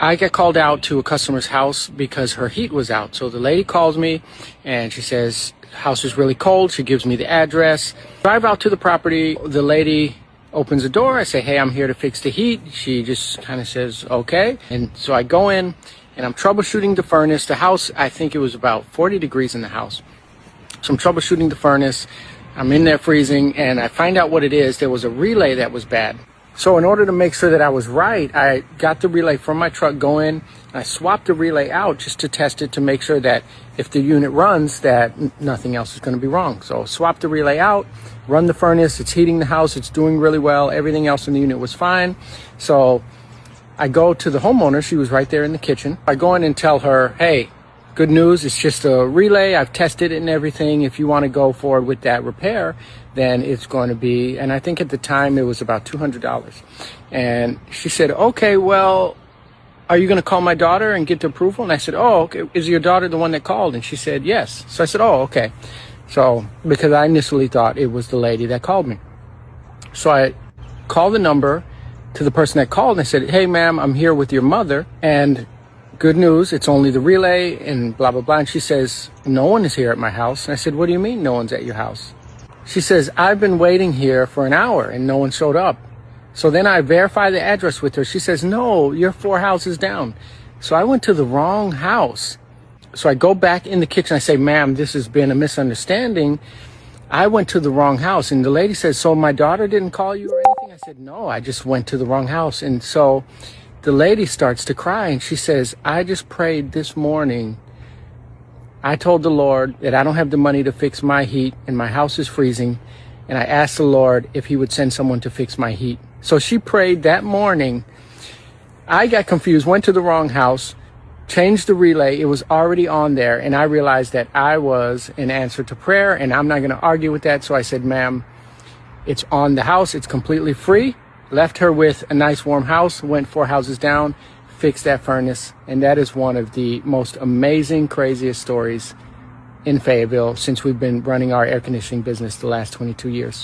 I got called out to a customer's house because her heat was out. So the lady calls me and she says, house is really cold. She gives me the address. Drive out to the property. The lady opens the door. I say, hey, I'm here to fix the heat. She just kind of says, okay. And so I go in and I'm troubleshooting the furnace. The house, I think it was about 40 degrees in the house. So I'm troubleshooting the furnace. I'm in there freezing and I find out what it is. There was a relay that was bad. So in order to make sure that I was right, I got the relay from my truck, go in, and I swapped the relay out just to test it to make sure that if the unit runs, that nothing else is going to be wrong. So swap the relay out, run the furnace, it's heating the house, it's doing really well, everything else in the unit was fine. So I go to the homeowner, she was right there in the kitchen. I go in and tell her, hey, good news, it's just a relay, I've tested it and everything. If you want to go forward with that repair, then it's going to be, and I think at the time it was about $200. And she said, okay, well, are you going to call my daughter and get the approval? And I said, oh, okay, is your daughter the one that called? And she said, yes. So I said, oh, okay. So, because I initially thought it was the lady that called me. So I called the number to the person that called and I said, hey, ma'am, I'm here with your mother. And good news, it's only the relay and blah, blah, blah. And she says, no one is here at my house. And I said, what do you mean no one's at your house? She says, I've been waiting here for an hour and no one showed up. So then I verify the address with her. She says, no, you're 4 houses down. So I went to the wrong house. So I go back in the kitchen. I say, ma'am, this has been a misunderstanding. I went to the wrong house. And the lady says, so my daughter didn't call you or anything? I said, no, I just went to the wrong house. And so the lady starts to cry and she says, I just prayed this morning. I told the Lord that I don't have the money to fix my heat and my house is freezing. And I asked the Lord if he would send someone to fix my heat. So she prayed that morning. I got confused, went to the wrong house, changed the relay. It was already on there. And I realized that I was an answer to prayer and I'm not going to argue with that. So I said, ma'am, it's on the house. It's completely free. Left her with a nice warm house, went 4 houses down, fixed that furnace. And that is one of the most amazing, craziest stories in Fayetteville since we've been running our air conditioning business the last 22 years.